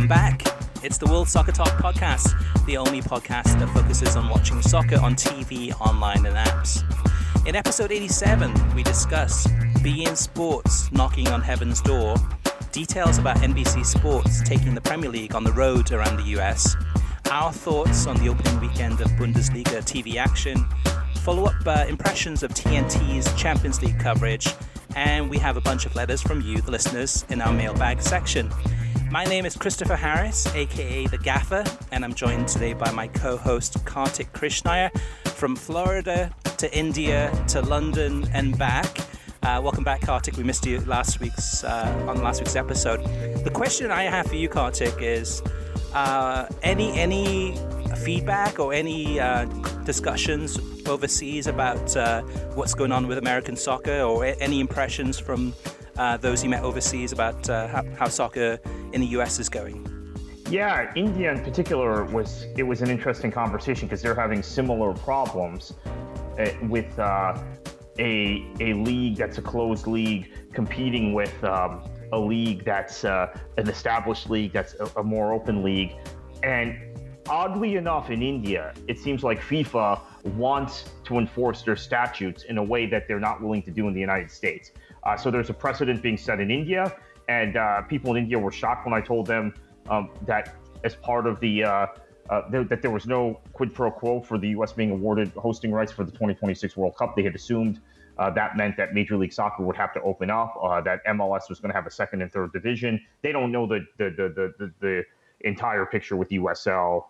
Welcome back. It's the World Soccer Talk podcast, the only podcast that focuses on watching soccer on TV, online and apps. In episode 87, we discuss beIN Sports knocking on heaven's door, details about NBC Sports taking the Premier League on the road around the US, our thoughts on the opening weekend of Bundesliga TV action, follow-up impressions of TNT's Champions League coverage, and we have a bunch of letters from you, the listeners, in our mailbag section. My name is Christopher Harris, aka The Gaffer, and I'm joined today by my co-host Kartik Krishnaiyer from Florida to India to London and back. Welcome back, Kartik. We missed you on last week's episode. The question I have for you, Kartik, is any feedback or any discussions overseas about what's going on with American soccer, or any impressions from those you met overseas about how soccer in the US is going? Yeah, India in particular was an interesting conversation because they're having similar problems with a league that's a closed league competing with a league that's an established league that's a more open league. And oddly enough, in India, it seems like FIFA wants to enforce their statutes in a way that they're not willing to do in the United States. So there's a precedent being set in India, and people in India were shocked when I told them that as part of that there was no quid pro quo for the U.S. being awarded hosting rights for the 2026 World Cup. They had assumed that meant that Major League Soccer would have to open up, that MLS was going to have a second and third division. They don't know the entire picture with USL,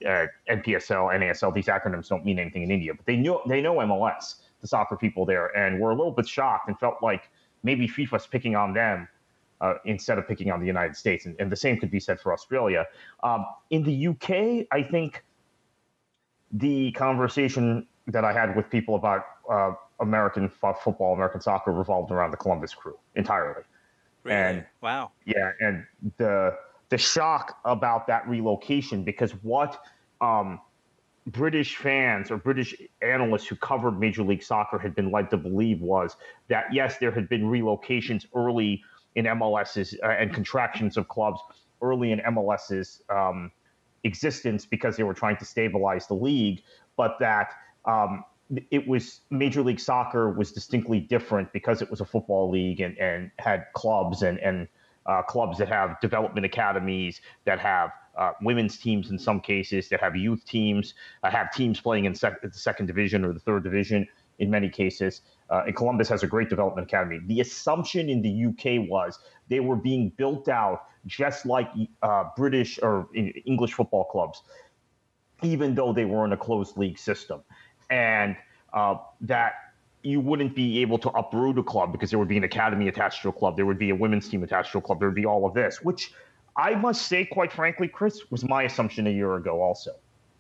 NPSL, NASL. These acronyms don't mean anything in India, but they know MLS, the soccer people there, and were a little bit shocked and felt like maybe FIFA's picking on them instead of picking on the United States. And the same could be said for Australia. In the UK, I think the conversation that I had with people about American football, American soccer, revolved around the Columbus Crew entirely. Really? And wow. Yeah, and the shock about that relocation, because what British fans or British analysts who covered Major League Soccer had been led to believe was that, yes, there had been relocations early in MLS's and contractions of clubs early in MLS's existence because they were trying to stabilize the league, but that it was Major League Soccer was distinctly different because it was a football league and had clubs and clubs that have development academies, that have women's teams in some cases, that have youth teams, have teams playing in the second division or the third division in many cases. And Columbus has a great development academy. The assumption in the UK was they were being built out just like British or English football clubs, even though they were in a closed league system. And that you wouldn't be able to uproot a club because there would be an academy attached to a club. There would be a women's team attached to a club. There would be all of this, which I must say, quite frankly, Chris, was my assumption a year ago also.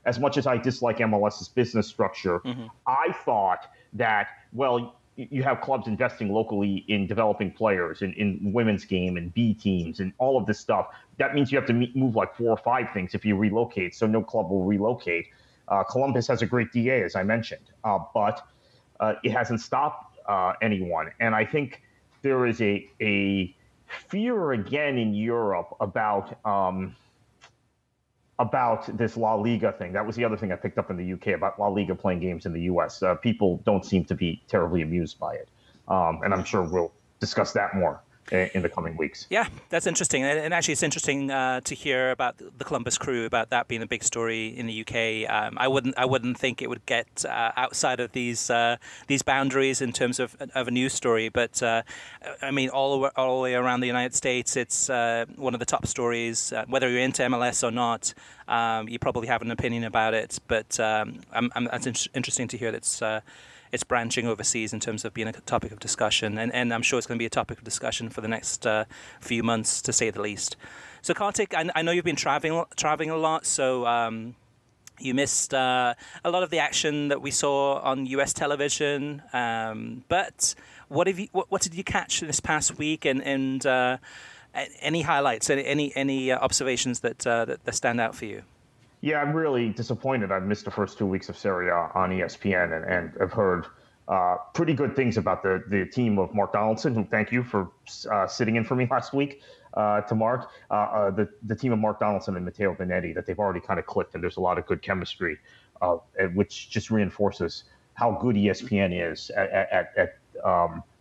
As much as I dislike MLS's business structure, I thought that, well, you have clubs investing locally in developing players in women's game and B teams and all of this stuff. That means you have to move like 4 or 5 things if you relocate, so no club will relocate. Columbus has a great DA, as I mentioned, but it hasn't stopped anyone. And I think there is a fear again in Europe about this La Liga thing. That was the other thing I picked up in the UK about La Liga playing games in the US. People don't seem to be terribly amused by it. And I'm sure we'll discuss that more in the coming weeks. Yeah, that's interesting. And actually, it's interesting to hear about the Columbus Crew, about that being a big story in the UK. I wouldn't think it would get outside of these boundaries in terms of a news story. But I mean, all the way around the United States, it's one of the top stories. Whether you're into MLS or not, you probably have an opinion about it. But that's interesting to hear that it's branching overseas in terms of being a topic of discussion, and I'm sure it's going to be a topic of discussion for the next few months, to say the least. So, Kartik, I know you've been traveling a lot, so you missed a lot of the action that we saw on US television. But what did you catch this past week, and any highlights, any observations that stand out for you? Yeah, I'm really disappointed. I've missed the first 2 weeks of Serie A on ESPN, and I've heard pretty good things about the team of Mark Donaldson, who thank you for sitting in for me last week to Mark. The team of Mark Donaldson and Matteo Benetti, that they've already kind of clicked, and there's a lot of good chemistry, which just reinforces how good ESPN is at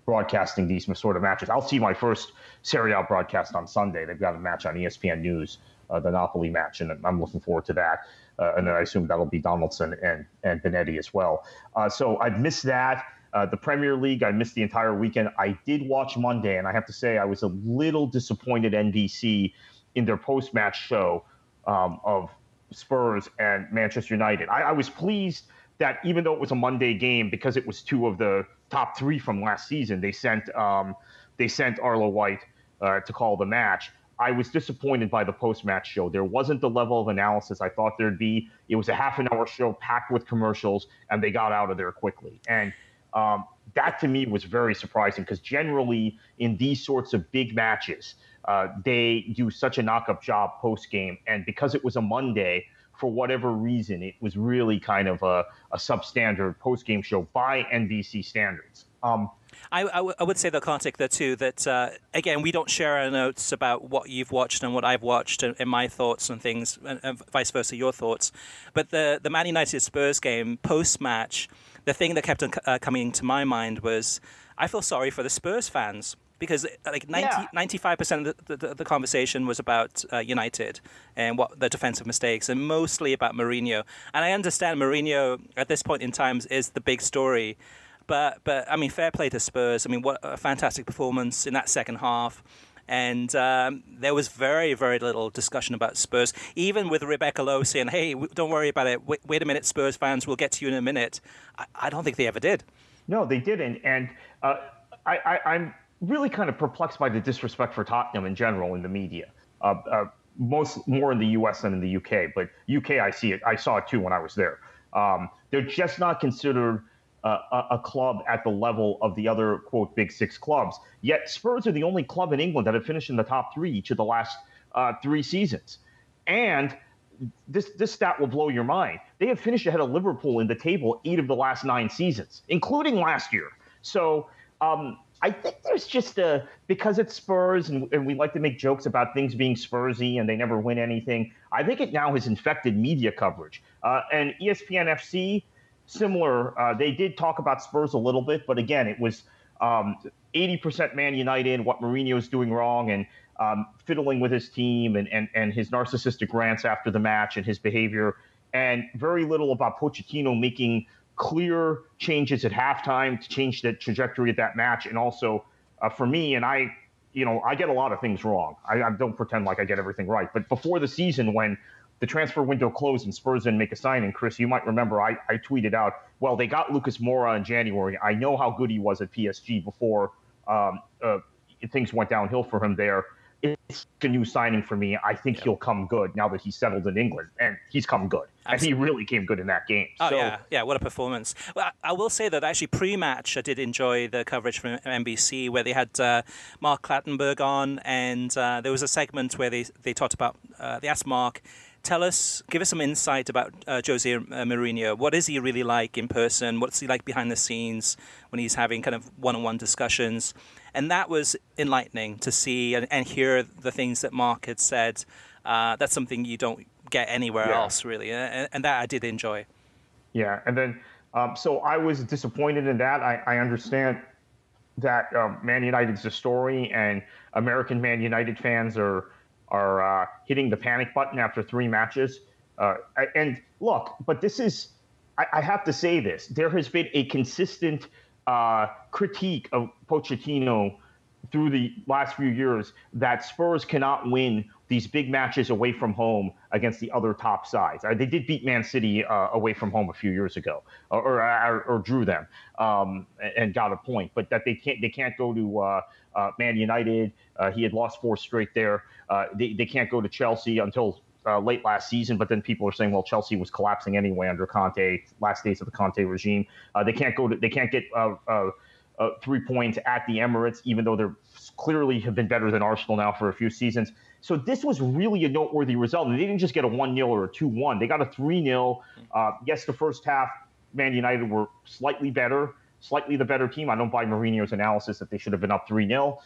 broadcasting these sort of matches. I'll see my first Serie A broadcast on Sunday. They've got a match on ESPN News, the Napoli match, and I'm looking forward to that. And then I assume that'll be Donaldson and Benetti as well. So I've missed that. The Premier League, I missed the entire weekend. I did watch Monday, and I have to say I was a little disappointed NBC in their post-match show of Spurs and Manchester United. I was pleased that even though it was a Monday game, because it was two of the top three from last season, they sent Arlo White to call the match. I was disappointed by the post-match show. There wasn't the level of analysis I thought there'd be. It was a half-an-hour show packed with commercials, and they got out of there quickly. And that, to me, was very surprising because generally in these sorts of big matches, they do such a knock-up job post-game. And because it was a Monday, for whatever reason, it was really kind of a substandard post-game show by NBC standards. I would say, though, Kartik, too, that, again, we don't share our notes about what you've watched and what I've watched and my thoughts and things, and vice versa, your thoughts. But the Man United-Spurs game, post-match, the thing that kept coming to my mind was I feel sorry for the Spurs fans. Because 95% of the conversation was about United and what the defensive mistakes, and mostly about Mourinho. And I understand Mourinho at this point in time is the big story, but I mean, fair play to Spurs. I mean, what a fantastic performance in that second half. And there was very, very little discussion about Spurs, even with Rebecca Lowe saying, "Hey, don't worry about it. Wait a minute, Spurs fans, we'll get to you in a minute." I don't think they ever did. No, they didn't. And I'm really kind of perplexed by the disrespect for Tottenham in general in the media. More in the US than in the UK, but UK I saw it too when I was there. They're just not considered a club at the level of the other, quote, big six clubs. Yet Spurs are the only club in England that have finished in the top three each of the last 3 seasons. And this stat will blow your mind. They have finished ahead of Liverpool in the table 8 of the last 9 seasons, including last year. So I think there's just because it's Spurs and we like to make jokes about things being Spursy and they never win anything. I think it now has infected media coverage. And ESPN FC, similar. They did talk about Spurs a little bit, but again, it was 80% Man United, what Mourinho's doing wrong, and fiddling with his team and his narcissistic rants after the match and his behavior, and very little about Pochettino making clear changes at halftime to change the trajectory of that match. And also for me, and I get a lot of things wrong. I don't pretend like I get everything right. But before the season, when the transfer window closed and Spurs didn't make a signing, Chris, you might remember I tweeted out, well, they got Lucas Moura in January. I know how good he was at PSG before things went downhill for him there. It's a new signing for me. I think he'll come good now that he's settled in England, and he's come good. Absolutely. And he really came good in that game. Oh, yeah, what a performance. Well, I will say that actually pre-match I did enjoy the coverage from NBC where they had Mark Clattenburg on, and there was a segment where they talked about, they asked Mark, give us some insight about Jose Mourinho. What is he really like in person? What's he like behind the scenes when he's having kind of one-on-one discussions? And that was enlightening to see and hear the things that Mark had said. That's something you don't get anywhere else, really. And that I did enjoy. Yeah. And then, so I was disappointed in that. I understand that Man United's a story, and American Man United fans are hitting the panic button after 3 matches. And look, but this is, I have to say this, there has been a consistent critique of Pochettino through the last few years that Spurs cannot win these big matches away from home against the other top sides. They did beat Man City away from home a few years ago, or drew them and got a point, but that they can't go to Man United. He had lost 4 straight there. They can't go to Chelsea until late last season, but then people are saying, well, Chelsea was collapsing anyway under Conte, last days of the Conte regime. They can't get 3 points at the Emirates, even though they're clearly have been better than Arsenal now for a few seasons. So this was really a noteworthy result. And they didn't just get a 1-0 or a 2-1. They got a 3-0. Yes, the first half, Man United were slightly better. slightly the better team. I don't buy Mourinho's analysis that they should have been up 3-0.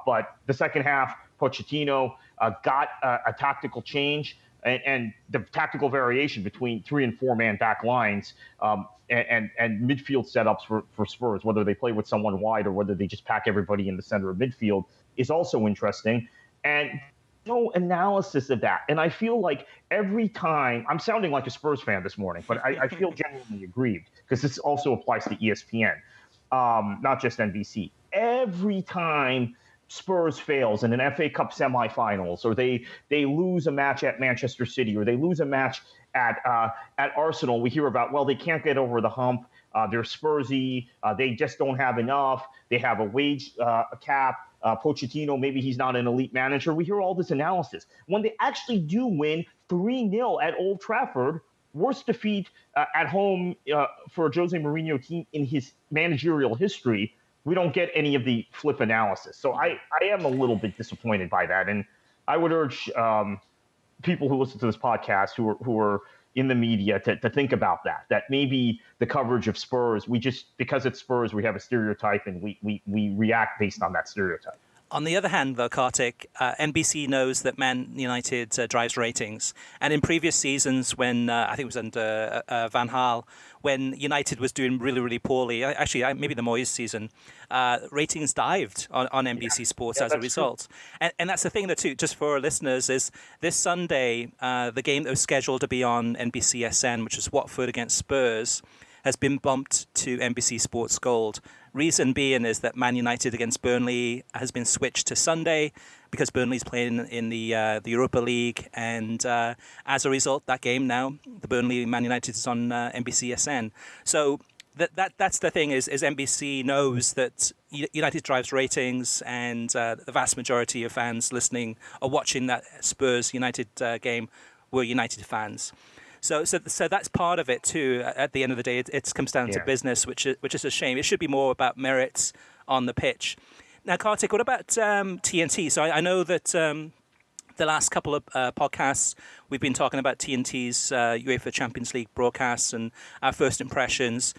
But the second half, Pochettino got a tactical change and the tactical variation between 3 and 4 man back lines and midfield setups for Spurs, whether they play with someone wide or whether they just pack everybody in the center of midfield, is also interesting. And no analysis of that. And I feel like every time, I'm sounding like a Spurs fan this morning, but I feel genuinely aggrieved because this also applies to ESPN, not just NBC. Every time Spurs fails in an FA Cup semifinals, or they lose a match at Manchester City, or they lose a match at Arsenal, we hear about, well, they can't get over the hump. They're Spursy. They just don't have enough. They have a wage cap. Pochettino, maybe he's not an elite manager. We hear all this analysis. When they actually do win 3-0 at Old Trafford, worst defeat at home for a Jose Mourinho team in his managerial history, we don't get any of the flip analysis. So I am a little bit disappointed by that. And I would urge people who listen to this podcast who are in the media to think about that maybe the coverage of Spurs, because it's Spurs, we have a stereotype and we react based on that stereotype. On the other hand, though, Kartik, NBC knows that Man United drives ratings. And in previous seasons when, I think it was under Van Gaal, when United was doing really, really poorly, actually, maybe the Moyes season, ratings dived on NBC Sports as a result. And that's the thing, too, just for our listeners, is this Sunday, the game that was scheduled to be on NBCSN, which was Watford against Spurs, has been bumped to NBC Sports Gold. Reason being is that Man United against Burnley has been switched to Sunday because Burnley's playing in the Europa League, and as a result, that game now, the Burnley Man United, is on NBCSN. So that's the thing is NBC knows that United drives ratings, and the vast majority of fans listening or watching that Spurs United game were United fans. So that's part of it too. At the end of the day, it comes down to business, which is a shame. It should be more about merits on the pitch. Now, Kartik, what about TNT? So I know that the last couple of podcasts we've been talking about TNT's UEFA Champions League broadcasts and our first impressions.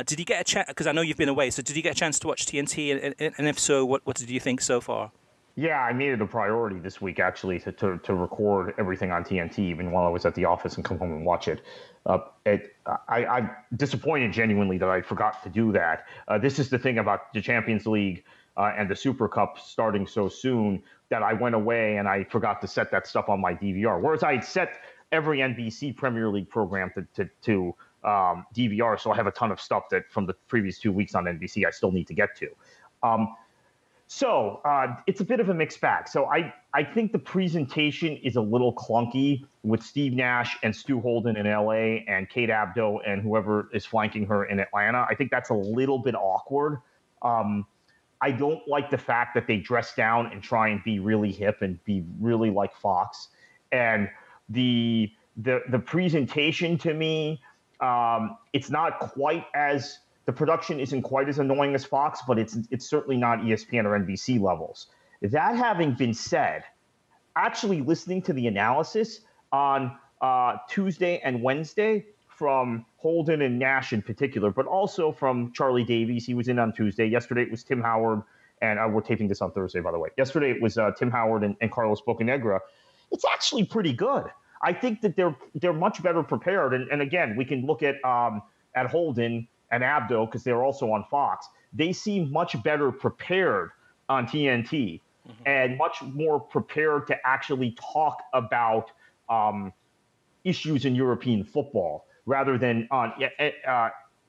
Did you get a chance? Because I know you've been away. So did you get a chance to watch TNT? And if so, what did you think so far? Yeah, I made it a priority this week, actually, to record everything on TNT, even while I was at the office, and come home and watch it. I'm disappointed genuinely that I forgot to do that. This is the thing about the Champions League and the Super Cup starting so soon, that I went away and I forgot to set that stuff on my DVR. Whereas I had set every NBC Premier League program to DVR, so I have a ton of stuff that from the previous 2 weeks on NBC I still need to get to. So it's a bit of a mixed bag. So I think the presentation is a little clunky with Steve Nash and Stu Holden in LA and Kate Abdo and whoever is flanking her in Atlanta. I think that's a little bit awkward. I don't like the fact that they dress down and try and be really hip and be really like Fox. And the presentation to me, it's not quite as... The production isn't quite as annoying as Fox, but it's certainly not ESPN or NBC levels. That having been said, actually listening to the analysis on Tuesday and Wednesday from Holden and Nash in particular, but also from Charlie Davies, he was in on Tuesday. Yesterday it was Tim Howard, and we're taping this on Thursday, by the way. Yesterday it was Tim Howard and Carlos Bocanegra. It's actually pretty good. I think that they're much better prepared. And again, we can look at Holden and Abdo, because they're also on Fox. They seem much better prepared on TNT and much more prepared to actually talk about issues in European football rather than on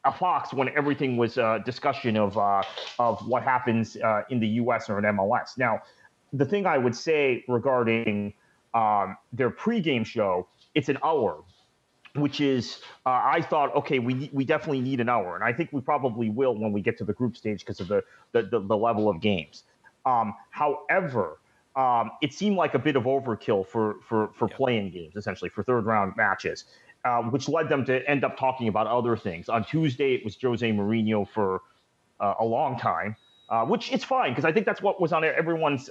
a Fox when everything was a discussion of what happens in the U.S. or in MLS. Now, the thing I would say regarding their pregame show, it's an hour, which is, I thought, okay, we definitely need an hour. And I think we probably will when we get to the group stage because of the level of games. However, it seemed like a bit of overkill for playing games, essentially, for third-round matches, which led them to end up talking about other things. On Tuesday, it was Jose Mourinho for a long time, which it's fine, because I think that's what was on everyone's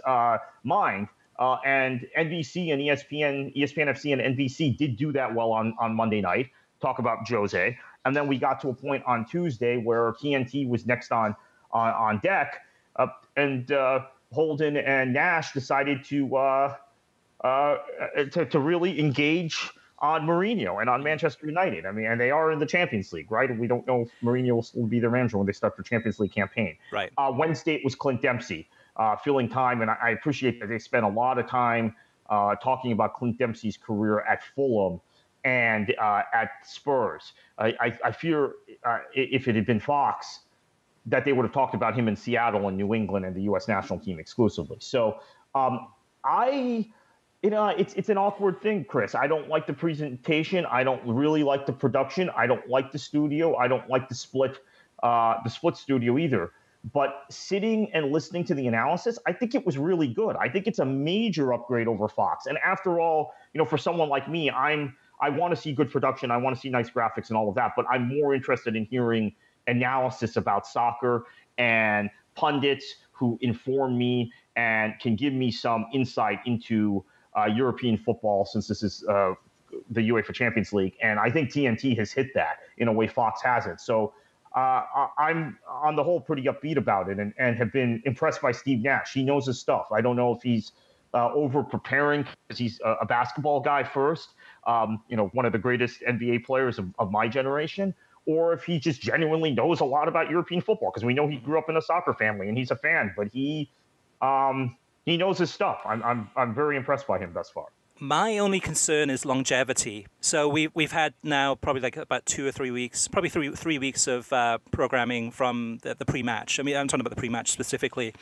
mind. And NBC and ESPN FC and NBC did do that well on Monday night, talk about Jose. And then we got to a point on Tuesday where TNT was next on deck, and Holden and Nash decided to really engage on Mourinho and on Manchester United. I mean, and they are in the Champions League, right? And we don't know if Mourinho will still be their manager when they start their Champions League campaign. Right. Wednesday, it was Clint Dempsey filling time, and I appreciate that they spent a lot of time talking about Clint Dempsey's career at Fulham and at Spurs. I fear if it had been Fox, that they would have talked about him in Seattle and New England and the U.S. national team exclusively. So it's an awkward thing, Chris. I don't like the presentation. I don't really like the production. I don't like the studio. I don't like the split studio either. But sitting and listening to the analysis, I think it was really good. I think it's a major upgrade over Fox. And after all, for someone like me, I want to see good production. I want to see nice graphics and all of that. But I'm more interested in hearing analysis about soccer and pundits who inform me and can give me some insight into European football, since this is the UEFA Champions League. And I think TNT has hit that in a way Fox hasn't. So I'm on the whole pretty upbeat about it, and have been impressed by Steve Nash. He knows his stuff. I don't know if he's over preparing because he's a basketball guy first, one of the greatest NBA players of my generation, or if he just genuinely knows a lot about European football, because we know he grew up in a soccer family and he's a fan, but he knows his stuff. I'm very impressed by him thus far. My only concern is longevity. So we've had now probably like about 2 or 3 weeks, probably three weeks of programming from the pre-match. I mean, I'm talking about the pre-match specifically.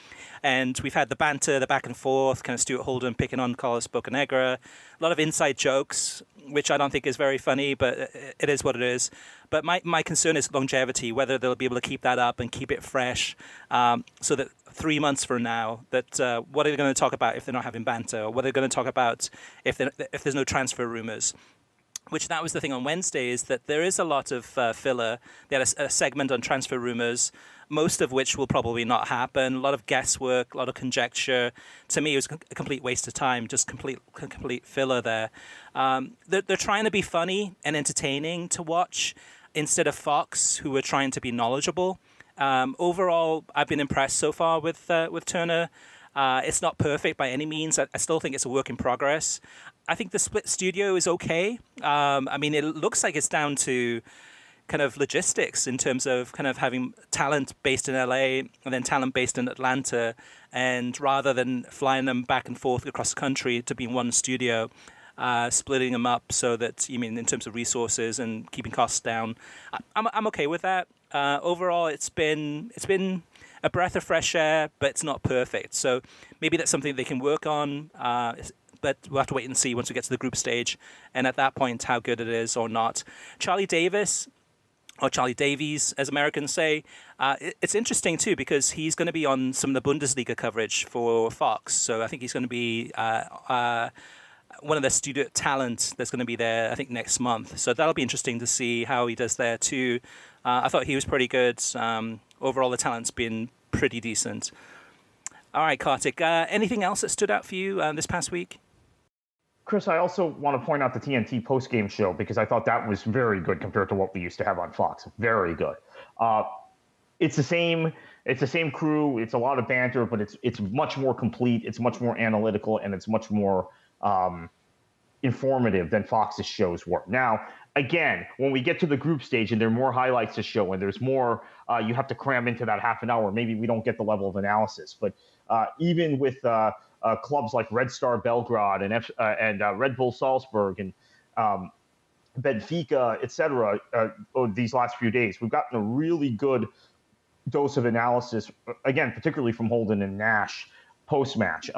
And we've had the banter, the back and forth, kind of Stuart Holden picking on Carlos Bocanegra, a lot of inside jokes, which I don't think is very funny, but it is what it is. But my concern is longevity, whether they'll be able to keep that up and keep it fresh, so that 3 months from now, that what are they going to talk about if they're not having banter? Or what are they going to talk about if there's no transfer rumors? Which that was the thing on Wednesday, is that there is a lot of filler. They had a segment on transfer rumors, most of which will probably not happen. A lot of guesswork, a lot of conjecture. To me, it was a complete waste of time, just complete filler there. They're trying to be funny and entertaining to watch instead of Fox, who are trying to be knowledgeable. Overall, I've been impressed so far with Turner. It's not perfect by any means. I still think it's a work in progress. I think the split studio is okay. I mean, it looks like it's down to kind of logistics in terms of kind of having talent based in LA and then talent based in Atlanta, and rather than flying them back and forth across the country to be in one studio, splitting them up so that, in terms of resources and keeping costs down. I'm okay with that. Overall, it's been a breath of fresh air, but it's not perfect. So maybe that's something they can work on. But we'll have to wait and see once we get to the group stage, and at that point, how good it is or not. Charlie Davies, or Charlie Davies, as Americans say, it's interesting too, because he's going to be on some of the Bundesliga coverage for Fox. So I think he's going to be one of the studio talent that's going to be there, I think, next month. So that'll be interesting to see how he does there too. I thought he was pretty good. Overall, the talent's been pretty decent. All right, Kartik, anything else that stood out for you this past week? Chris, I also want to point out the TNT postgame show, because I thought that was very good compared to what we used to have on Fox. Very good. It's the same crew. It's a lot of banter, but it's much more complete. It's much more analytical, and it's much more informative than Fox's shows were. Now, again, when we get to the group stage and there are more highlights to show and there's more you have to cram into that half an hour, maybe we don't get the level of analysis. But even with clubs like Red Star Belgrade and Red Bull Salzburg and Benfica, etc., these last few days, we've gotten a really good dose of analysis, again, particularly from Holden and Nash post-match.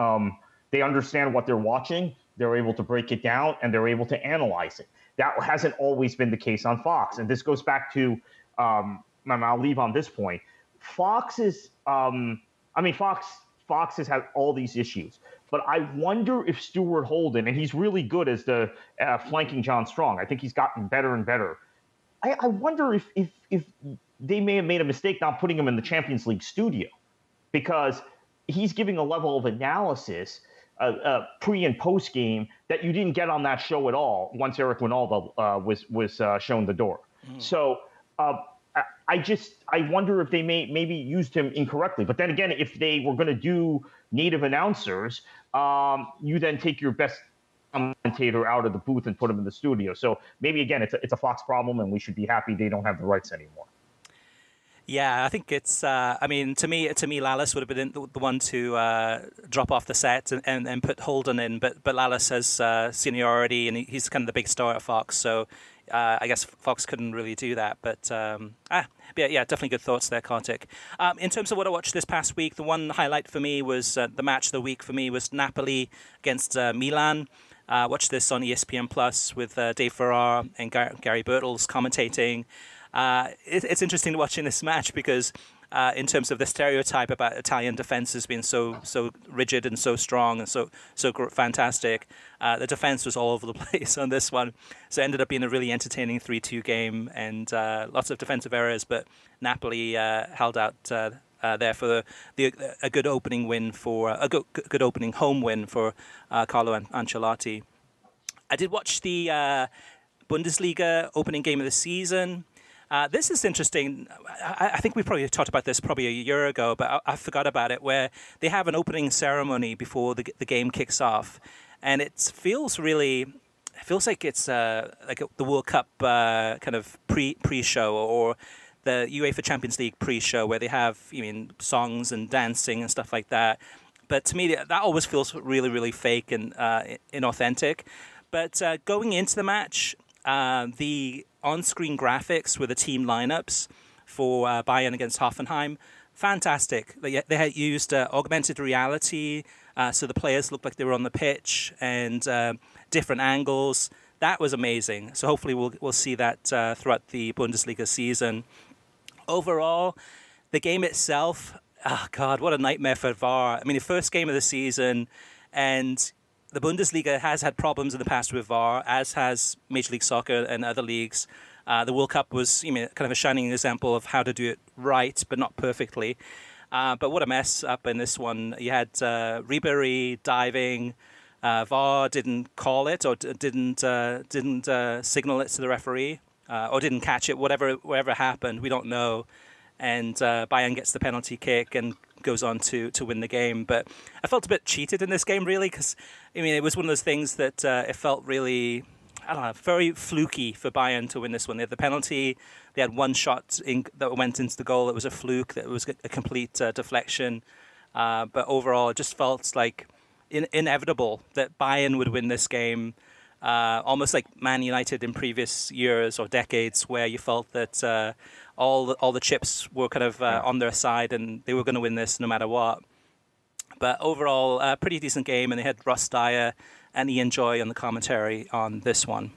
They understand what they're watching. They're able to break it down, and they're able to analyze it. That hasn't always been the case on Fox. And this goes back to, and I'll leave on this point, Fox has had all these issues. But I wonder if Stuart Holden, and he's really good as the flanking John Strong. I think he's gotten better and better. I wonder if they may have made a mistake not putting him in the Champions League studio, because he's giving a level of analysis pre and post game that you didn't get on that show at all once Eric Winalda was shown the door. So I wonder if they maybe used him incorrectly. But then again, if they were going to do native announcers, you then take your best commentator out of the booth and put him in the studio. So maybe again, it's a Fox problem, and we should be happy they don't have the rights anymore. Yeah, I think it's. I mean, to me, Lallis would have been the one to drop off the set and put Holden in, but Lallis has seniority and he's kind of the big star at Fox, so I guess Fox couldn't really do that. But yeah, definitely good thoughts there, Kartik. In terms of what I watched this past week, the one highlight for me was the match of the week for me was Napoli against Milan. Watched this on ESPN Plus with Dave Farrar and Gary Birtles commentating. It's interesting watching this match because in terms of the stereotype about Italian defenses being so rigid and so strong and so fantastic, the defense was all over the place on this one. So it ended up being a really entertaining 3-2 game and lots of defensive errors, but Napoli held out there for a good opening win for a good opening home win for Carlo Ancelotti. I did watch the Bundesliga opening game of the season. This is interesting. I think we probably talked about this probably a year ago, but I forgot about it, where they have an opening ceremony before the game kicks off. And it feels like it's like the World Cup kind of pre-show or the UEFA Champions League pre-show where they have songs and dancing and stuff like that. But to me, that always feels really, really fake and inauthentic. But going into the match, the on-screen graphics with the team lineups for Bayern against Hoffenheim, fantastic. They had used augmented reality, so the players looked like they were on the pitch and different angles. That was amazing. So hopefully we'll see that throughout the Bundesliga season. Overall, the game itself, oh God, what a nightmare for VAR. I mean, the first game of the season, and the Bundesliga has had problems in the past with VAR, as has Major League Soccer and other leagues. The World Cup was kind of a shining example of how to do it right, but not perfectly. But what a mess up in this one. You had Ribéry diving. VAR didn't call it or didn't signal it to the referee or didn't catch it. Whatever happened, we don't know. And Bayern gets the penalty kick and goes on to win the game. But I felt a bit cheated in this game, really, because it was one of those things that it felt really, I don't know, very fluky for Bayern to win this one. They had the penalty. They had one shot that went into the goal. It was a fluke. That was a complete deflection. But overall, it just felt like inevitable that Bayern would win this game. Almost like Man United in previous years or decades, where you felt that all the chips were kind of on their side and they were going to win this no matter what. But overall, a pretty decent game, and they had Ross Dyer and Ian Joy on the commentary on this one.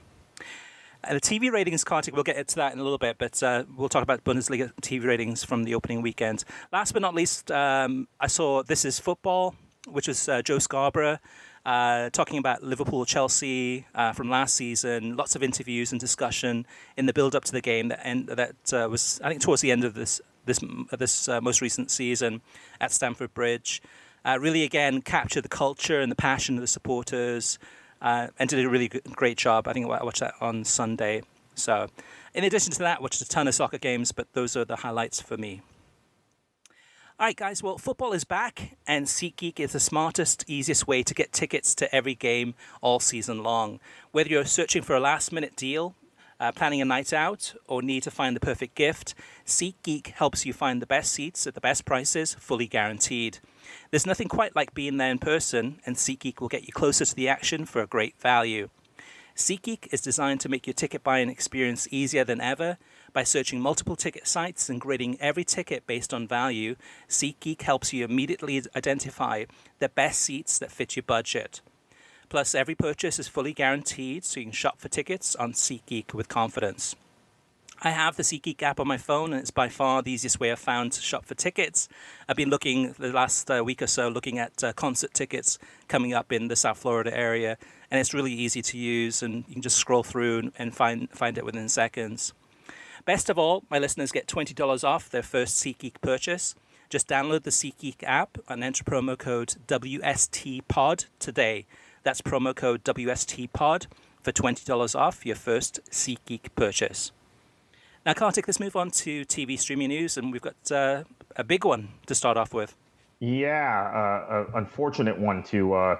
The TV ratings, Kartik, we'll get to that in a little bit, but we'll talk about Bundesliga TV ratings from the opening weekend. Last but not least, I saw This Is Football, which was Joe Scarborough, talking about Liverpool Chelsea from last season. Lots of interviews and discussion in the build-up to the game that was, I think, towards the end of this most recent season at Stamford Bridge. Really, again, captured the culture and the passion of the supporters and did a really great job. I think I watched that on Sunday. So, in addition to that, watched a ton of soccer games, but those are the highlights for me. All right, guys, well, football is back, and SeatGeek is the smartest, easiest way to get tickets to every game all season long. Whether you're searching for a last-minute deal, planning a night out, or need to find the perfect gift, SeatGeek helps you find the best seats at the best prices, fully guaranteed. There's nothing quite like being there in person, and SeatGeek will get you closer to the action for a great value. SeatGeek is designed to make your ticket buying experience easier than ever. By searching multiple ticket sites and grading every ticket based on value, SeatGeek helps you immediately identify the best seats that fit your budget. Plus, every purchase is fully guaranteed, so you can shop for tickets on SeatGeek with confidence. I have the SeatGeek app on my phone, and it's by far the easiest way I've found to shop for tickets. I've been looking the last week or so, looking at concert tickets coming up in the South Florida area, and it's really easy to use, and you can just scroll through and find it within seconds. Best of all, my listeners get $20 off their first SeatGeek purchase. Just download the SeatGeek app and enter promo code WSTPod today. That's promo code WSTPod for $20 off your first SeatGeek purchase. Now, Kartik, let's move on to TV streaming news, and we've got a big one to start off with. Yeah, unfortunate one to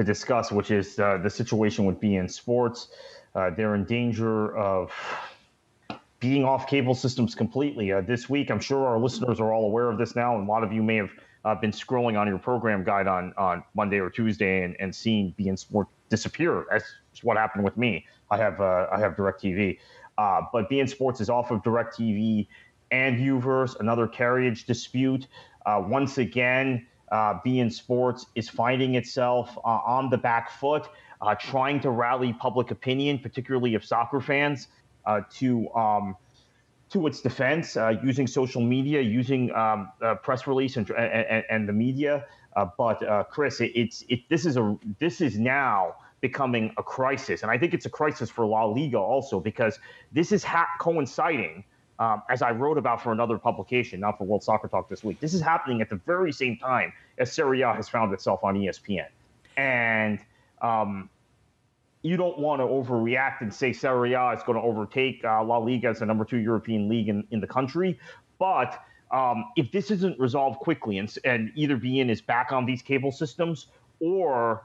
discuss, which is the situation with beIN Sports. They're in danger of being off cable systems completely. This week, I'm sure our listeners are all aware of this now, and a lot of you may have been scrolling on your program guide on Monday or Tuesday and seen beIN Sport disappear. That's what happened with me. I have DirecTV, but beIN Sports is off of DirecTV and Uverse. Another carriage dispute. Once again, beIN Sports is finding itself on the back foot, trying to rally public opinion, particularly of soccer fans, to its defense, using social media, using press release and the media. But Chris, this is now becoming a crisis, and I think it's a crisis for La Liga also, because this is coinciding. As I wrote about for another publication, not for World Soccer Talk this week, this is happening at the very same time as Serie A has found itself on ESPN. And you don't want to overreact and say Serie A is going to overtake La Liga as the number 2 European league in the country. But if this isn't resolved quickly and either beIN is back on these cable systems or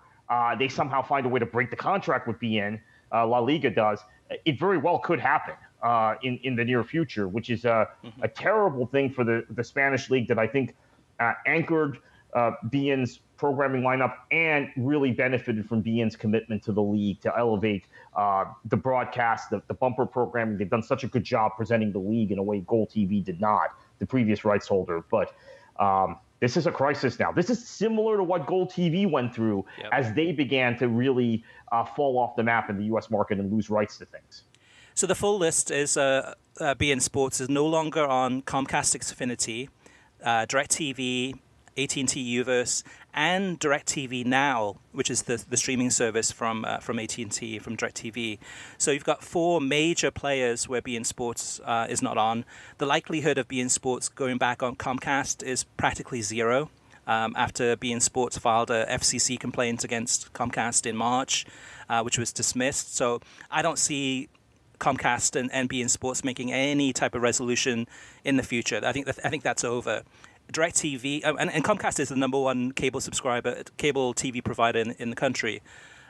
they somehow find a way to break the contract with beIN, La Liga does, it very well could happen in the near future, which is a terrible thing for the Spanish league that I think anchored beIN's programming lineup and really benefited from beIN's commitment to the league to elevate the broadcast, the bumper programming. They've done such a good job presenting the league in a way Goal TV did not, the previous rights holder. But this is a crisis now. This is similar to what Goal TV went through as they began to really fall off the map in the U.S. market and lose rights to things. So the full list is beIN Sports is no longer on Comcast Xfinity, DirecTV, AT&T Uverse, and DirecTV Now, which is the streaming service from AT&T, from DirecTV. So you've got 4 major players where beIN Sports is not on. The likelihood of beIN Sports going back on Comcast is practically zero. After beIN Sports filed a FCC complaint against Comcast in March, which was dismissed. So I don't see Comcast and beIN Sports making any type of resolution in the future. I think that's over. DirecTV and Comcast is the number 1 cable TV provider in the country.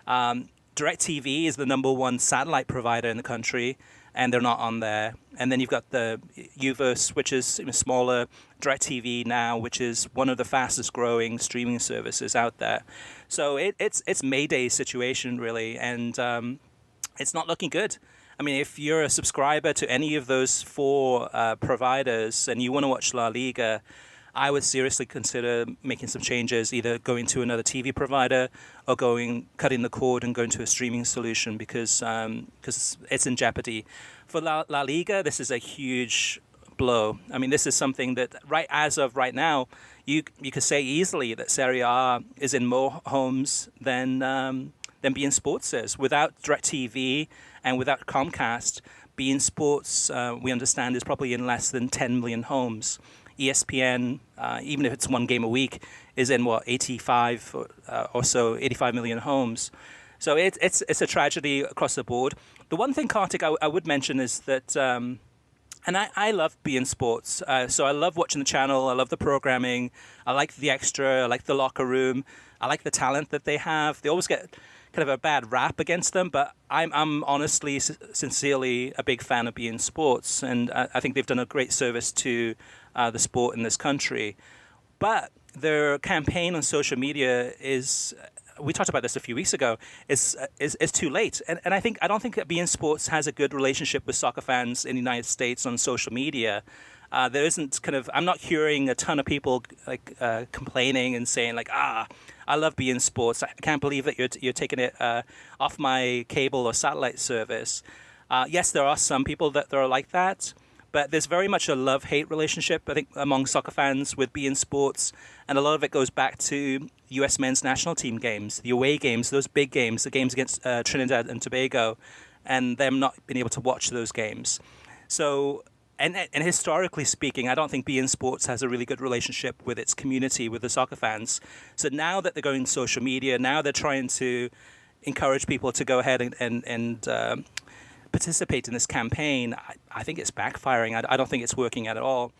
DirecTV is the number 1 satellite provider in the country, and they're not on there. And then you've got the Uverse, which is smaller, DirecTV Now, which is one of the fastest growing streaming services out there. So it's Mayday situation really, and it's not looking good. I mean, if you're a subscriber to any of those 4 providers and you want to watch La Liga, I would seriously consider making some changes, either going to another TV provider or cutting the cord and going to a streaming solution because it's in jeopardy. For La Liga, this is a huge blow. I mean, this is something that as of right now, you could say easily that Serie A is in more homes than beIN Sports is. Without DirecTV and without Comcast, beIN Sports, we understand, is probably in less than 10 million homes. ESPN, even if it's 1 game a week, is in 85 or so, 85 million homes. So it's a tragedy across the board. The one thing, Kartik, I would mention is that, and I love beIN Sports. So I love watching the channel. I love the programming. I like the extra. I like the locker room. I like the talent that they have. They always get kind of a bad rap against them, but I'm honestly, sincerely a big fan of beIN Sports, and I think they've done a great service to the sport in this country. But their campaign on social media is, we talked about this a few weeks ago, is too late. And I don't think that beIN Sports has a good relationship with soccer fans in the United States on social media. There isn't I'm not hearing a ton of people complaining and saying I love beIN Sports. I can't believe that you're taking it off my cable or satellite service. Yes, there are some people that are like that, but there's very much a love-hate relationship, I think, among soccer fans with beIN Sports, and a lot of it goes back to U.S. men's national team games, the away games, those big games, the games against Trinidad and Tobago, and them not being able to watch those games. So, and historically speaking, I don't think beIN Sports has a really good relationship with its community, with the soccer fans. So now that they're going social media, now they're trying to encourage people to go ahead and participate in this campaign, I think it's backfiring. I don't think it's working at all.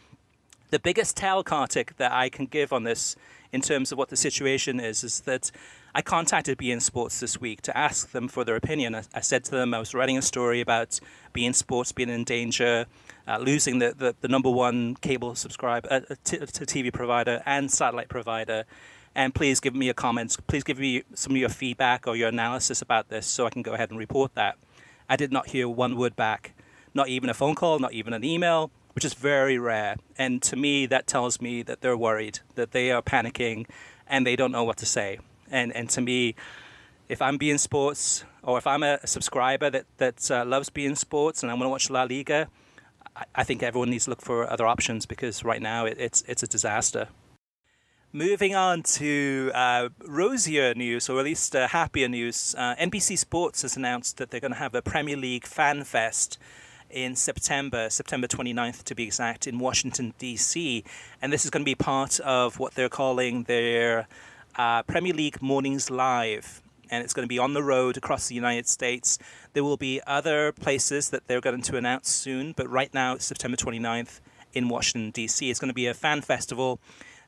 The biggest tell, Kartik, that I can give on this in terms of what the situation is that I contacted beIN Sports this week to ask them for their opinion. I said to them I was writing a story about beIN Sports being in danger, losing the number one cable subscriber, TV provider and satellite provider. And please give me your comments. Please give me some of your feedback or your analysis about this so I can go ahead and report that. I did not hear one word back, not even a phone call, not even an email, which is very rare. And to me, that tells me that they're worried, that they are panicking, and they don't know what to say. And to me, if I'm beIN Sports, or if I'm a subscriber that loves beIN Sports and I want to watch La Liga, I think everyone needs to look for other options because right now it's a disaster. Moving on to rosier news, or at least happier news, NBC Sports has announced that they're going to have a Premier League Fan Fest in September 29th to be exact, in Washington, D.C. And this is going to be part of what they're calling their Premier League Mornings Live. And it's going to be on the road across the United States. There will be other places that they're going to announce soon, but right now it's September 29th in Washington, D.C. It's going to be a fan festival,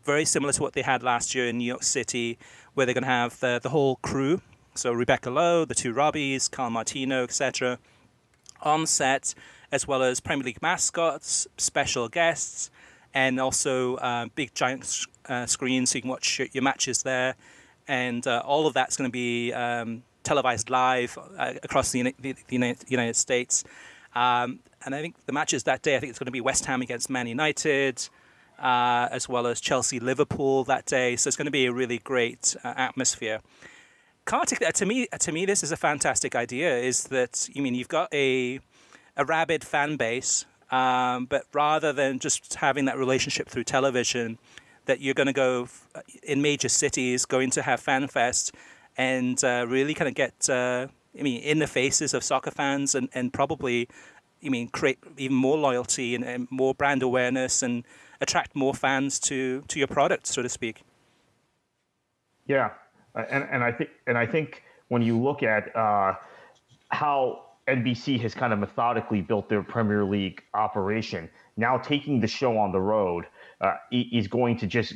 very similar to what they had last year in New York City, where they're going to have the whole crew. So Rebecca Lowe, the two Robbies, Carl Martino, etc. on set, as well as Premier League mascots, special guests, and also big giant screens so you can watch your matches there. And all of that's going to be televised live across the United States. And I think the matches that day, I think it's going to be West Ham against Man United, as well as Chelsea, Liverpool that day. So it's going to be a really great atmosphere. Kartik, to me, this is a fantastic idea. Is that you've got a rabid fan base, but rather than just having that relationship through television, that you're going to go in major cities, going to have Fan Fest, and really kind of get in the faces of soccer fans, and probably create even more loyalty and more brand awareness and attract more fans to your product, so to speak. Yeah, and I think when you look at how NBC has kind of methodically built their Premier League operation, now taking the show on the road is going to just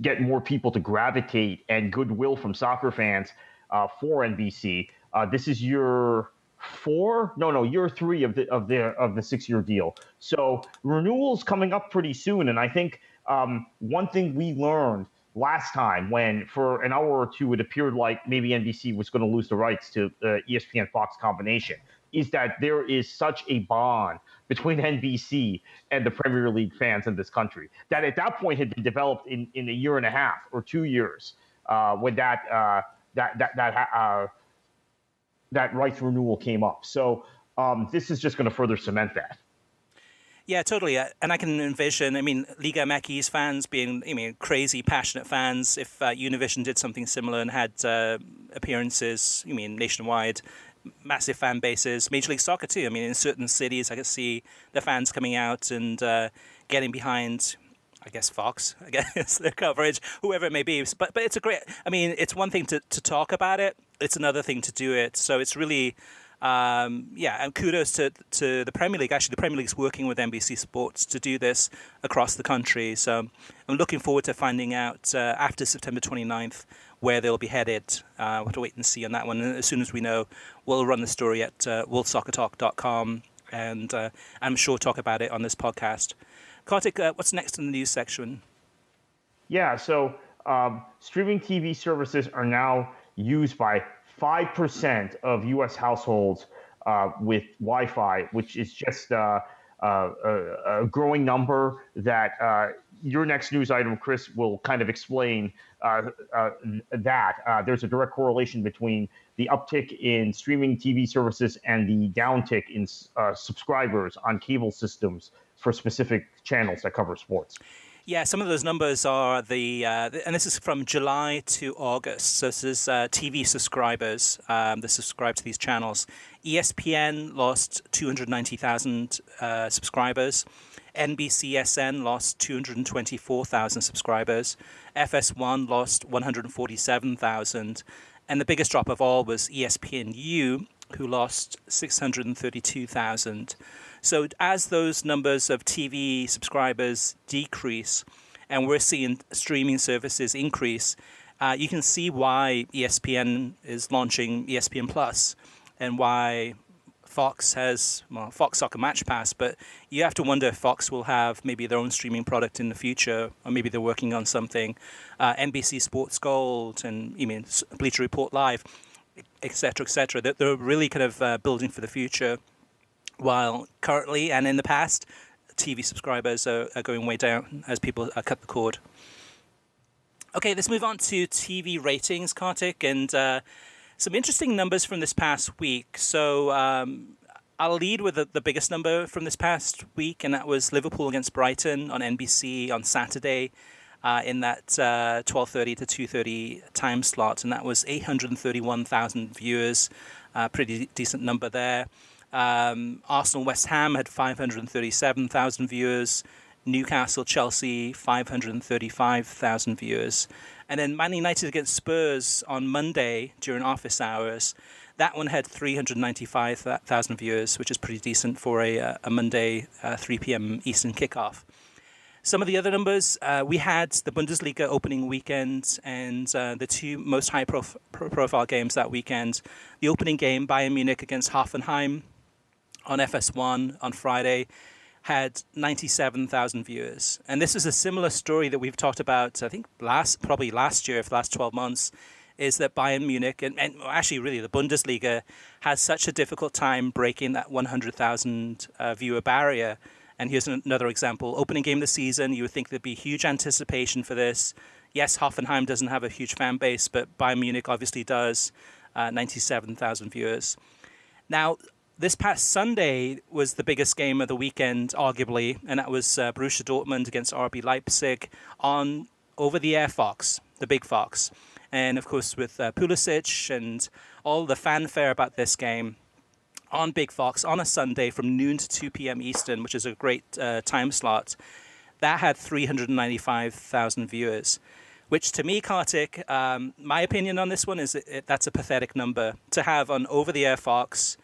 get more people to gravitate and goodwill from soccer fans for NBC. This is year 4? No, year 3 of the 6-year deal. So renewal's coming up pretty soon, and I think one thing we learned last time, when for an hour or two it appeared like maybe NBC was going to lose the rights to the ESPN Fox combination, is that there is such a bond between NBC and the Premier League fans in this country that at that point had been developed in a year and a half or 2 years when that rights renewal came up. So this is just going to further cement that. Yeah, totally. And I can envision, Liga MX fans being, crazy, passionate fans. If Univision did something similar and had appearances, nationwide, massive fan bases. Major League Soccer too. In certain cities, I could see the fans coming out and getting behind, I guess, Fox, their coverage, whoever it may be. But it's a great, it's one thing to talk about it. It's another thing to do it. So it's really, and kudos to the Premier League. Actually, the Premier League's working with NBC Sports to do this across the country. So I'm looking forward to finding out after September 29th where they'll be headed. We'll have to wait and see on that one. And as soon as we know, we'll run the story at worldsoccertalk.com, and I'm sure talk about it on this podcast. Kartik, what's next in the news section? Yeah, so streaming TV services are now used by 5% of U.S. households with Wi-Fi, which is just a growing number that your next news item, Chris, will kind of explain that. There's a direct correlation between the uptick in streaming TV services and the downtick in subscribers on cable systems for specific channels that cover sports. Yeah, some of those numbers are and this is from July to August. So this is TV subscribers that subscribe to these channels. ESPN lost 290,000 subscribers. NBCSN lost 224,000 subscribers. FS1 lost 147,000. And the biggest drop of all was ESPNU, who lost 632,000. So as those numbers of TV subscribers decrease, and we're seeing streaming services increase, you can see why ESPN is launching ESPN Plus, and why Fox has, Fox Soccer Match Pass, but you have to wonder if Fox will have maybe their own streaming product in the future, or maybe they're working on something. NBC Sports Gold and Bleacher Report Live, etc., etc. They're really kind of building for the future, while currently and in the past, TV subscribers are going way down as people cut the cord. Okay, let's move on to TV ratings, Kartik, and some interesting numbers from this past week. So I'll lead with the biggest number from this past week, and that was Liverpool against Brighton on NBC on Saturday in that 12:30 to 2:30 time slot, and that was 831,000 viewers, pretty decent number there. Arsenal West Ham had 537,000 viewers. Newcastle Chelsea 535,000 viewers. And then Man United against Spurs on Monday during office hours, that one had 395,000 viewers, which is pretty decent for a Monday 3 p.m. Eastern kickoff. Some of the other numbers, we had the Bundesliga opening weekend, and the two most high-profile games that weekend. The opening game, Bayern Munich against Hoffenheim on FS1 on Friday, had 97,000 viewers. And this is a similar story that we've talked about, I think, probably last year, for the last 12 months, is that Bayern Munich, and actually really the Bundesliga, has such a difficult time breaking that 100,000 viewer barrier. And here's another example. Opening game of the season, you would think there'd be huge anticipation for this. Yes, Hoffenheim doesn't have a huge fan base, but Bayern Munich obviously does. 97,000 viewers. Now, this past Sunday was the biggest game of the weekend, arguably, and that was Borussia Dortmund against RB Leipzig on over-the-air Fox, the big Fox. And, of course, with Pulisic and all the fanfare about this game on Big Fox on a Sunday from noon to 2 p.m. Eastern, which is a great time slot, that had 395,000 viewers, which to me, Kartik, my opinion on this one is that's a pathetic number. To have on over-the-air Fox,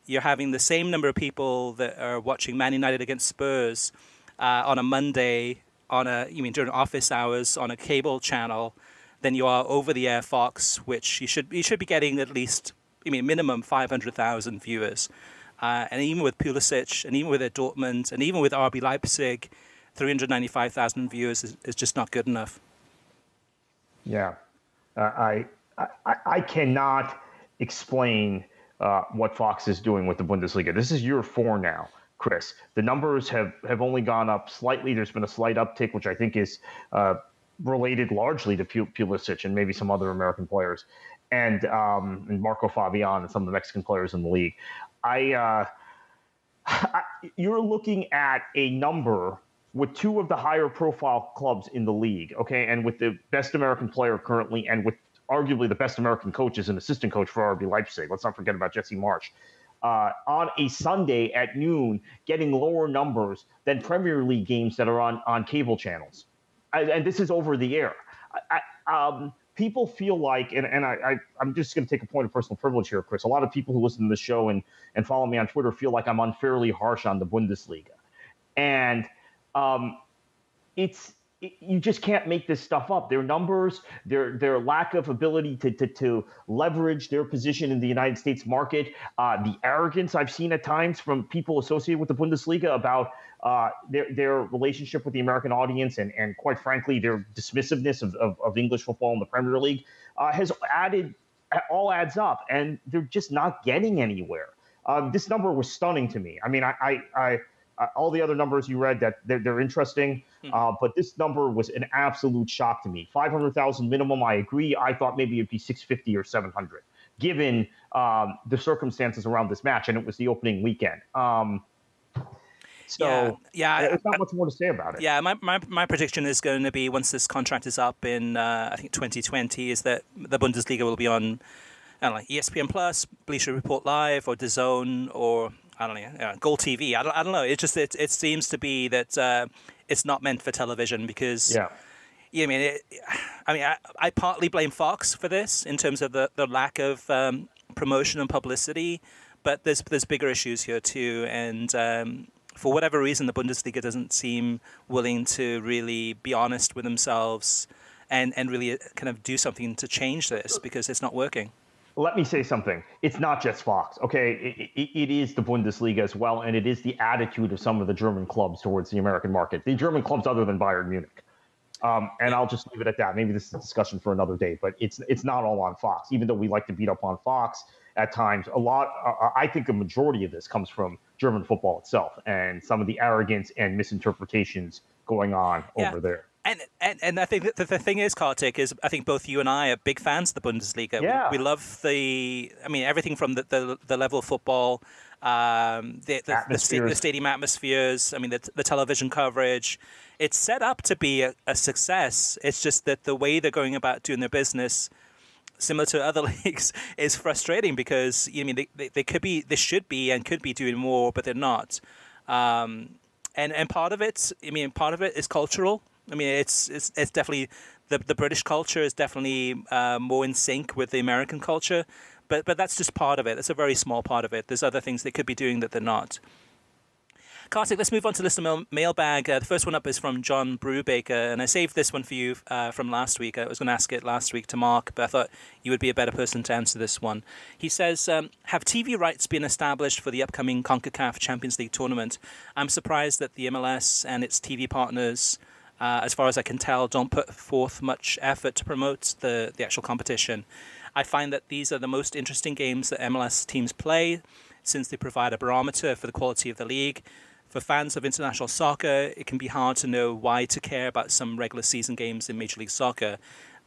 you're having the same number of people that are watching Man United against Spurs on a Monday, during office hours on a cable channel, than you are over-the-air Fox, which you should be getting at least, minimum 500,000 viewers. And even with Pulisic, and even with Dortmund, and even with RB Leipzig, 395,000 viewers is just not good enough. Yeah, I cannot explain what Fox is doing with the Bundesliga. This is year 4 now, Chris. The numbers have only gone up slightly. There's been a slight uptick, which I think is related largely to Pulisic and maybe some other American players, and Marco Fabian and some of the Mexican players in the league. You're looking at a number with two of the higher profile clubs in the league, okay, and with the best American player currently, and with arguably the best American coach as an assistant coach for RB Leipzig. Let's not forget about Jesse Marsch. On a Sunday at noon, getting lower numbers than Premier League games that are on cable channels. And this is over the air. People feel like, and I'm just going to take a point of personal privilege here, Chris. A lot of people who listen to this show and follow me on Twitter feel like I'm unfairly harsh on the Bundesliga. And you just can't make this stuff up. Their numbers, their lack of ability to leverage their position in the United States market, the arrogance I've seen at times from people associated with the Bundesliga about their relationship with the American audience, and quite frankly, their dismissiveness of English football in the Premier League all adds up, and they're just not getting anywhere. This number was stunning to me. I mean, I all the other numbers you read, that they're interesting, but this number was an absolute shock to me. 500,000 minimum, I agree. I thought maybe it'd be 650 or 700, given the circumstances around this match, and it was the opening weekend. So there's not much more to say about it. Yeah, my prediction is going to be, once this contract is up in I think 2020, is that the Bundesliga will be on ESPN Plus, Bleacher Report Live, or DAZN, or Goal TV. I don't know. It seems to be that it's not meant for television because I partly blame Fox for this in terms of the lack of promotion and publicity, but there's bigger issues here too. And for whatever reason, the Bundesliga doesn't seem willing to really be honest with themselves and really kind of do something to change this because it's not working. Let me say something. It's not just Fox, okay? It is the Bundesliga as well, and it is the attitude of some of the German clubs towards the American market. The German clubs other than Bayern Munich. And I'll just leave it at that. Maybe this is a discussion for another day, but it's not all on Fox. Even though we like to beat up on Fox at times, I think a majority of this comes from German football itself and some of the arrogance and misinterpretations going on over there. And I think that the thing is, Kartik, is I think both you and I are big fans of the Bundesliga. Yeah. We love everything from the level of football, the stadium atmospheres, the television coverage. It's set up to be a success. It's just that the way they're going about doing their business, similar to other leagues, is frustrating because they should be and could be doing more, but they're not. And part of it is cultural. It's definitely the British culture is definitely more in sync with the American culture, but that's just part of it. That's a very small part of it. There's other things they could be doing that they're not. Kartik, let's move on to listener mailbag. The first one up is from John Brubaker, and I saved this one for you from last week. I was going to ask it last week to Mark, but I thought you would be a better person to answer this one. He says, have TV rights been established for the upcoming Concacaf Champions League tournament? I'm surprised that the MLS and its TV partners, as far as I can tell, don't put forth much effort to promote the actual competition. I find that these are the most interesting games that MLS teams play, since they provide a barometer for the quality of the league. For fans of international soccer, it can be hard to know why to care about some regular season games in Major League Soccer.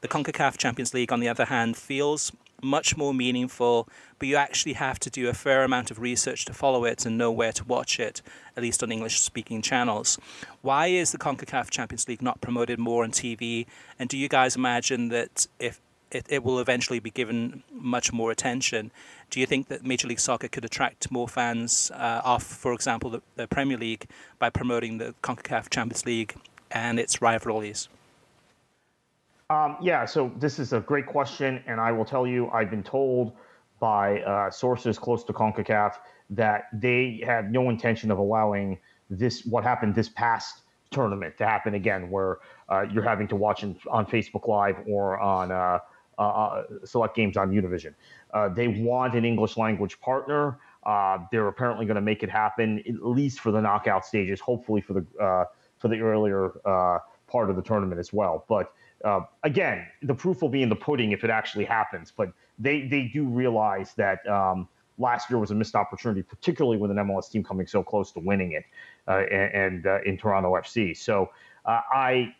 The Concacaf Champions League, on the other hand, feels much more meaningful, but you actually have to do a fair amount of research to follow it and know where to watch it, at least on English-speaking channels. Why is the Concacaf Champions League not promoted more on TV? And do you guys imagine that if it will eventually be given much more attention? Do you think that Major League Soccer could attract more fans off, for example, the Premier League by promoting the CONCACAF Champions League and its rivalries? So this is a great question, and I will tell you, I've been told by sources close to CONCACAF that they have no intention of allowing what happened this past tournament to happen again, where you're having to watch on Facebook Live or on select games on Univision. They want an English language partner. They're apparently going to make it happen, at least for the knockout stages, hopefully for the earlier part of the tournament as well. But again, the proof will be in the pudding if it actually happens. But they do realize that last year was a missed opportunity, particularly with an MLS team coming so close to winning it and in Toronto FC. So I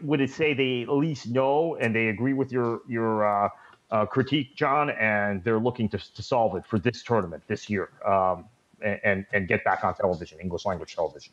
would say they at least know and they agree with your critique, John, and they're looking to solve it for this tournament this year and get back on television, English language television.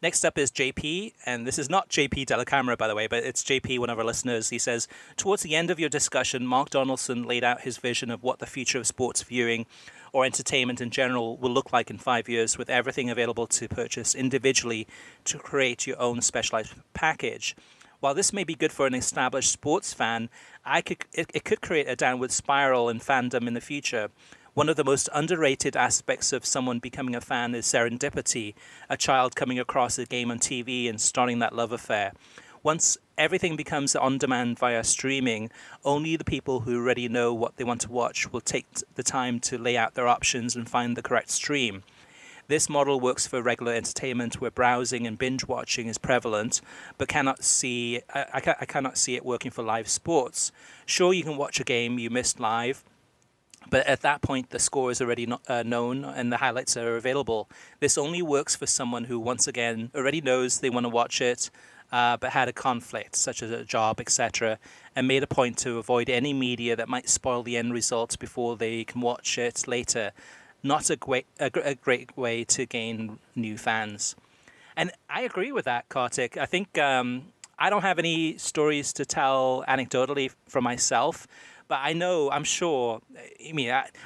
Next up is JP, and this is not JP de la Camera, by the way, but it's JP, one of our listeners. He says, towards the end of your discussion, Mark Donaldson laid out his vision of what the future of sports viewing or entertainment in general will look like in 5 years, with everything available to purchase individually to create your own specialized package. While this may be good for an established sports fan, it could create a downward spiral in fandom in the future. One of the most underrated aspects of someone becoming a fan is serendipity, a child coming across a game on TV and starting that love affair. Once everything becomes on demand via streaming, only the people who already know what they want to watch will take the time to lay out their options and find the correct stream. This model works for regular entertainment where browsing and binge watching is prevalent, but I cannot see it working for live sports. Sure, you can watch a game you missed live, but at that point, the score is already known and the highlights are available. This only works for someone who, once again, already knows they want to watch it, but had a conflict, such as a job, etc., and made a point to avoid any media that might spoil the end result before they can watch it later. Not a great way to gain new fans. And I agree with that, Kartik. I think I don't have any stories to tell anecdotally from myself, but I'm sure,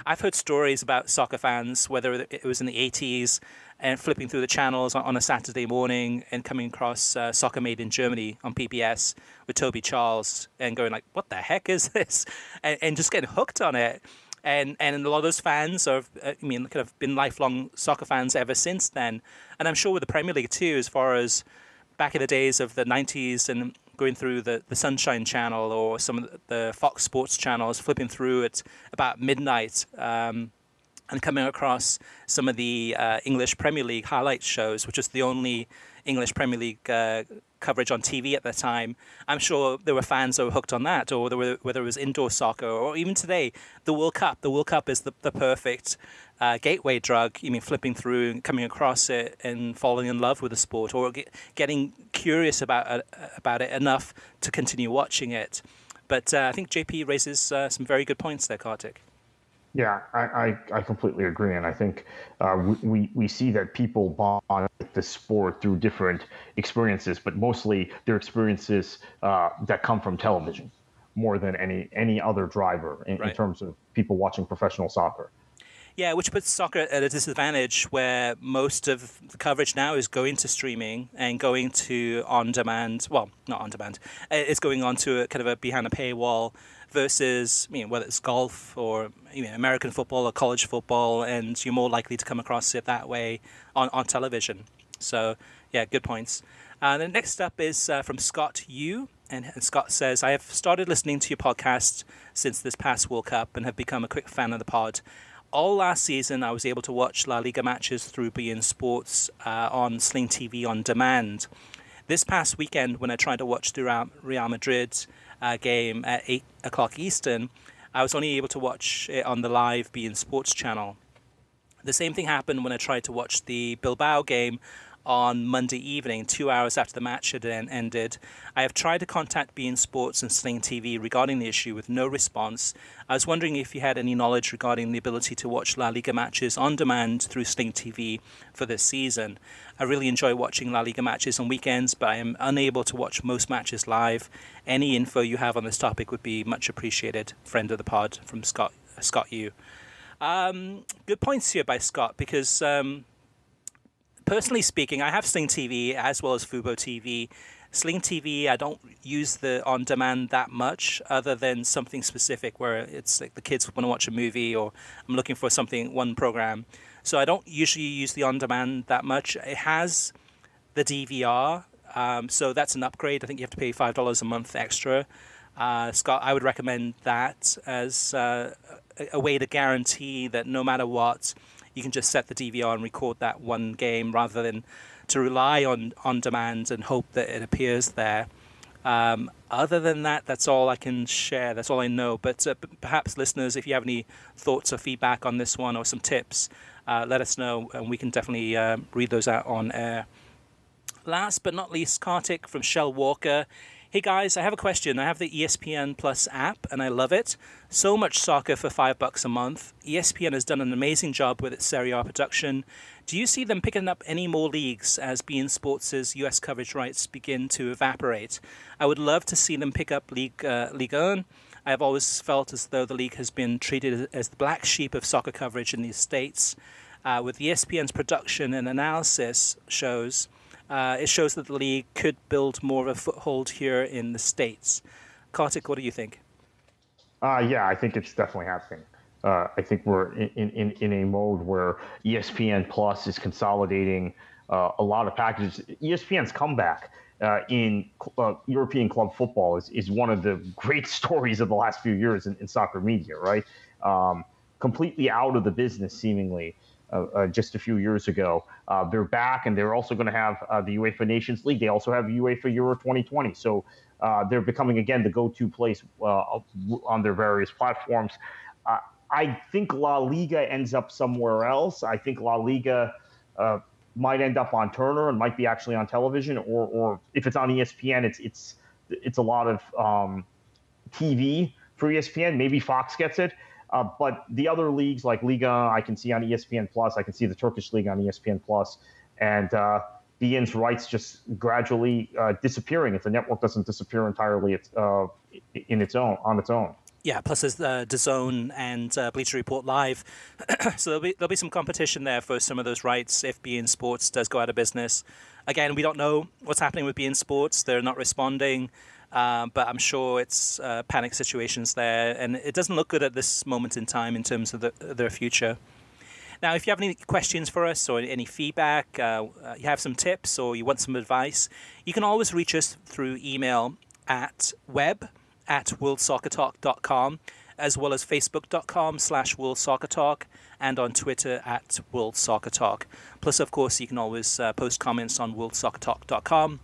I've heard stories about soccer fans, whether it was in the 80s, and flipping through the channels on a Saturday morning and coming across Soccer Made in Germany on PBS with Toby Charles and going like, what the heck is this? And just getting hooked on it. and a lot of those fans have, kind of been lifelong soccer fans ever since then. And I'm sure with the Premier League too, as far as back in the days of the 90s and going through the Sunshine Channel or some of the Fox Sports channels, flipping through at about midnight, and coming across some of the English Premier League highlight shows, which was the only English Premier League coverage on TV at the time. I'm sure there were fans that were hooked on that, or whether it was indoor soccer, or even today, the World Cup. The World Cup is the perfect gateway drug. Flipping through and coming across it and falling in love with the sport, or getting curious about it enough to continue watching it. But I think JP raises some very good points there, Kartik. Yeah, I completely agree, and I think we see that people bond with the sport through different experiences, but mostly they're experiences that come from television more than any other driver in terms of people watching professional soccer. Yeah, which puts soccer at a disadvantage where most of the coverage now is going to streaming and going to on-demand. Well, not on-demand. It's going on to a kind of a behind a paywall versus, whether it's golf or American football or college football, and you're more likely to come across it that way on television. So, yeah, good points. The next up is from Scott Yu. And Scott says, I have started listening to your podcast since this past World Cup and have become a quick fan of the pod. All last season, I was able to watch La Liga matches through beIN Sports on Sling TV on demand. This past weekend, when I tried to watch the Real Madrid game at 8 o'clock Eastern, I was only able to watch it on the live beIN Sports channel. The same thing happened when I tried to watch the Bilbao game on Monday evening, 2 hours after the match had ended. I have tried to contact beIN Sports and Sling TV regarding the issue with no response. I was wondering if you had any knowledge regarding the ability to watch La Liga matches on demand through Sling TV for this season. I really enjoy watching La Liga matches on weekends, but I am unable to watch most matches live. Any info you have on this topic would be much appreciated. Friend of the pod, from Scott Yu. Good points here by Scott, because personally speaking, I have Sling TV as well as Fubo TV. Sling TV, I don't use the on-demand that much, other than something specific where it's like the kids want to watch a movie, or I'm looking for one program. So I don't usually use the on-demand that much. It has the DVR, so that's an upgrade. I think you have to pay $5 a month extra. Scott, I would recommend that as a way to guarantee that no matter what, you can just set the DVR and record that one game rather than to rely on demand and hope that it appears there. Other than that, that's all I can share. That's all I know. But perhaps listeners, if you have any thoughts or feedback on this one or some tips, let us know, and we can definitely read those out on air. Last but not least, Kartik from Shell Walker. Hey guys, I have a question. I have the ESPN Plus app and I love it. So much soccer for $5 a month. ESPN has done an amazing job with its Serie A production. Do you see them picking up any more leagues as beIN Sports' US coverage rights begin to evaporate? I would love to see them pick up Ligue 1. I have always felt as though the league has been treated as the black sheep of soccer coverage in the States. With ESPN's production and analysis it shows that the league could build more of a foothold here in the States. Kartik, what do you think? Yeah, I think it's definitely happening. I think we're in a mode where ESPN Plus is consolidating a lot of packages. ESPN's comeback in European club football is one of the great stories of the last few years in soccer media, right? Completely out of the business, seemingly. Just a few years ago. They're back, and they're also going to have the UEFA Nations League. They also have UEFA Euro 2020. So they're becoming, again, the go-to place on their various platforms. I think La Liga ends up somewhere else. I think La Liga might end up on Turner and might be actually on television, or if it's on ESPN, it's a lot of TV for ESPN. Maybe Fox gets it. But the other leagues like Liga, I can see on ESPN Plus. I can see the Turkish League on ESPN Plus, and beIN's rights just gradually disappearing if the network doesn't disappear entirely on its own. Yeah, plus there's DAZN and Bleacher Report Live, so there'll be some competition there for some of those rights if beIN Sports does go out of business. Again, we don't know what's happening with beIN Sports. They're not responding. but I'm sure it's panic situations there, and it doesn't look good at this moment in time in terms of their future. Now, if you have any questions for us or any feedback, you have some tips or you want some advice, you can always reach us through email at web@worldsoccertalk.com, as well as facebook.com/worldsoccertalk, and on Twitter @worldsoccertalk. Plus, of course, you can always post comments on worldsoccertalk.com,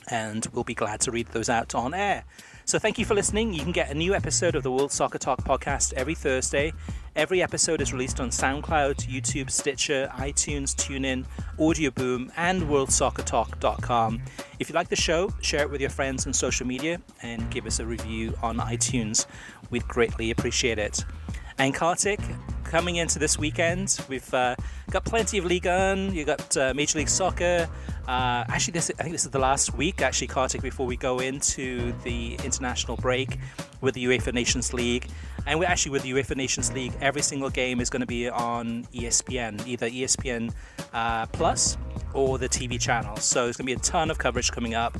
and we'll be glad to read those out on air. So thank you for listening. You can get a new episode of the World Soccer Talk podcast every Thursday. Every episode is released on SoundCloud, YouTube, Stitcher, iTunes, TuneIn, Audio Boom, and worldsoccertalk.com. If you like the show, share it with your friends on social media and give us a review on iTunes. We'd greatly appreciate it. And Kartik, coming into this weekend, we've got plenty of Liga 1. You've got Major League Soccer. I think this is the last week, actually, Kartik, before we go into the international break with the UEFA Nations League. And we're actually with the UEFA Nations League, every single game is going to be on ESPN, either ESPN Plus or the TV channel. So there's going to be a ton of coverage coming up.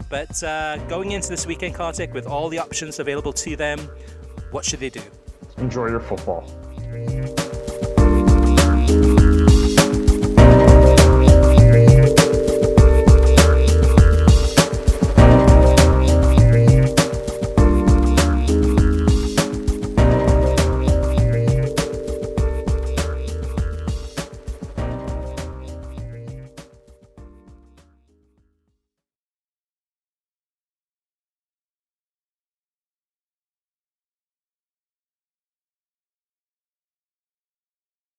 But going into this weekend, Kartik, with all the options available to them, what should they do? Enjoy your football.